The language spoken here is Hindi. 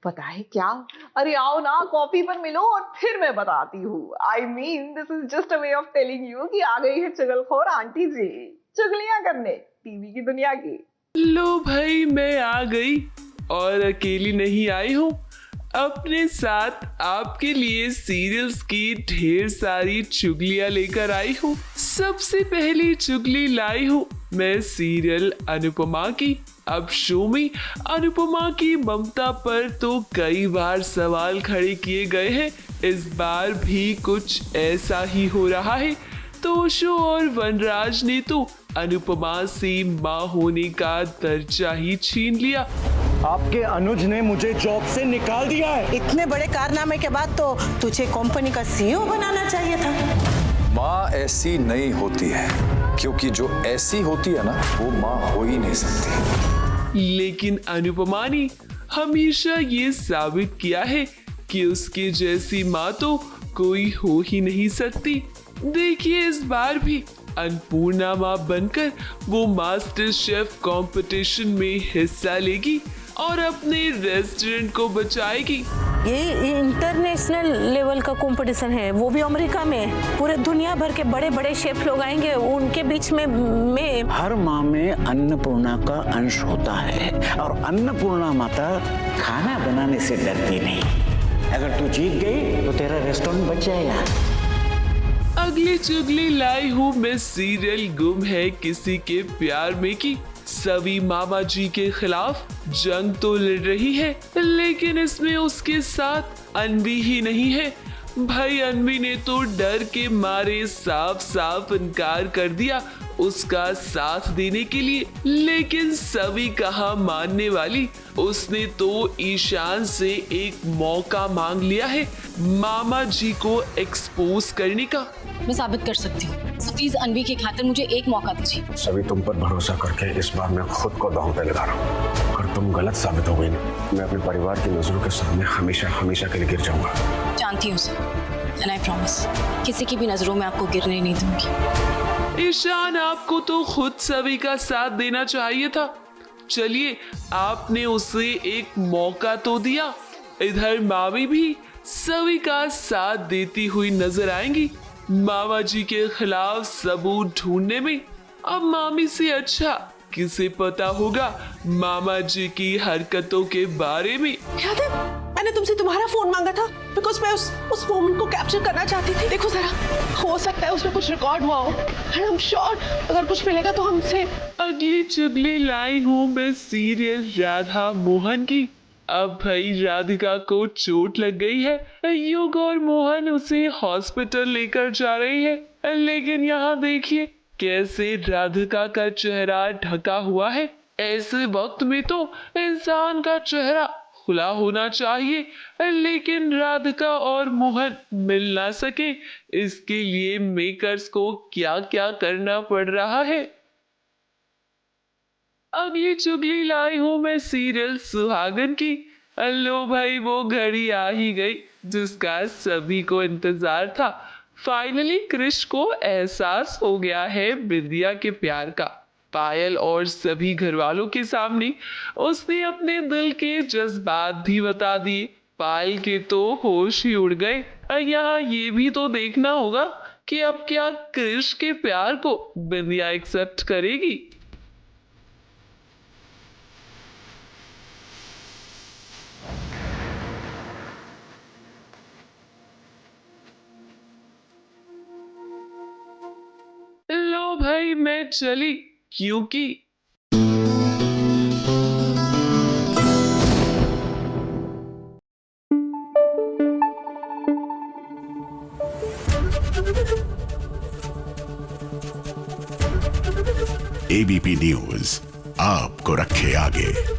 पता है क्या, अरे आओ ना कॉफी पर मिलो और फिर मैं बताती हूँ। I mean this is just a way of telling you कि आ गई है चुगलखोर आंटी जी, चुगलियां करने टीवी की दुनिया की। लो भाई, मैं आ गई और अकेली नहीं आई हूँ। अपने साथ आपके लिए सीरियल्स की ढेर सारी चुगलियां लेकर आई हूँ। सबसे पहली चुगली लाई हूँ मैं सीरियल अनुपमा की। अब शो में अनुपमा की ममता पर तो कई बार सवाल खड़े किए गए हैं। इस बार भी कुछ ऐसा ही हो रहा है। तो शो और वनराज ने तो अनुपमा से माँ होने का दर्जा ही छीन लिया। आपके अनुज ने मुझे जॉब से निकाल दिया है। इतने बड़े कारनामे के बाद तो तुझे कंपनी का सीईओ बनाना चाहिए था। माँ ऐसी नहीं होती है, क्योंकि जो ऐसी होती है ना वो माँ हो ही नहीं सकती। लेकिन अनुपमा ने हमेशा ये साबित किया है कि उसके जैसी माँ तो कोई हो ही नहीं सकती। देखिए इस बार भी अन्नपूर्णा माँ बनकर वो मास्टर शेफ कंपटीशन में हिस्सा लेगी और अपने रेस्टोरेंट को बचाएगी। ये इंटरनेशनल लेवल का कंपटीशन है, वो भी अमेरिका में। पूरे दुनिया भर के बड़े बड़े शेफ लोग आएंगे, उनके बीच में मैं। हर माँ में अन्नपूर्णा का अंश होता है और अन्नपूर्णा माता खाना बनाने से डरती नहीं। अगर तू जीत गई तो तेरा रेस्टोरेंट बच जाएगा। अगली चुगली लाई हूँ मैं सीरियल गुम है किसी के प्यार में की। सभी मामा जी के खिलाफ जंग तो लड़ रही है, लेकिन इसमें उसके साथ अनवी ही नहीं है। भाई अनवी ने तो डर के मारे साफ साफ इनकार कर दिया उसका साथ देने के लिए। लेकिन सभी कहाँ मानने वाली, उसने तो ईशान से एक मौका मांग लिया है मामा जी को एक्सपोज करने का। मैं साबित कर सकती हूँ, प्लीज अनवी की खातिर मुझे एक मौका दीजिए। सभी तुम पर भरोसा करके इस बार मैं खुद को दांव पे लगा रहा हूँ। अगर तुम गलत साबित हो गई ना, मैं अपने परिवार की नजरों के सामने हमेशा हमेशा के लिए गिर जाऊंगा। जानती हूँ सर, एंड आई प्रॉमिस किसी की भी नजरों में आपको गिरने नहीं दूंगी। ईशान आपको तो खुद सभी का साथ देना चाहिए था। चलिए आपने उसे एक मौका तो दिया। इधर मामी भी सभी का साथ देती हुई नजर आएंगी मामा जी के खिलाफ सबूत ढूंढने में। अब मामी से अच्छा किसे पता होगा मामा जी की हरकतों के बारे में। याद है मैंने तुमसे तुम्हारा फोन मांगा था, बिकॉज मैं उस मोमेंट को कैप्चर करना चाहती थी। देखो जरा, हो सकता है उसमें कुछ रिकॉर्ड हुआ हो। आई एम श्योर अगर कुछ मिलेगा तो हमसे। अगली चुगली लाई हूँ मैं सीरियल राधा मोहन की। अब भाई राधिका को चोट लग गई है। युग और मोहन उसे हॉस्पिटल लेकर जा रही है, लेकिन यहाँ देखिए कैसे राधिका का चेहरा ढका हुआ है। ऐसे वक्त में तो इंसान का चेहरा खुला होना चाहिए, लेकिन राधिका और मोहन मिल ना सके। इसके लिए मेकर्स को क्या क्या करना पड़ रहा है। अब ये चुगली लाई हूँ मैं सीरियल सुहागन की। लो भाई, वो घड़ी आ ही गई जिसका सभी को इंतजार था। फाइनली कृष को एहसास हो गया है विद्या के प्यार का। पायल और सभी घर वालों के सामने उसने अपने दिल के जज्बात भी बता दिए। पायल के तो होश ही उड़ गए। यहाँ ये भी तो देखना होगा कि अब क्या कृष के प्यार को विद्या एक्सेप्ट करेगी। लो भाई मैं चली, क्योंकि एबीपी न्यूज आपको रखे आगे।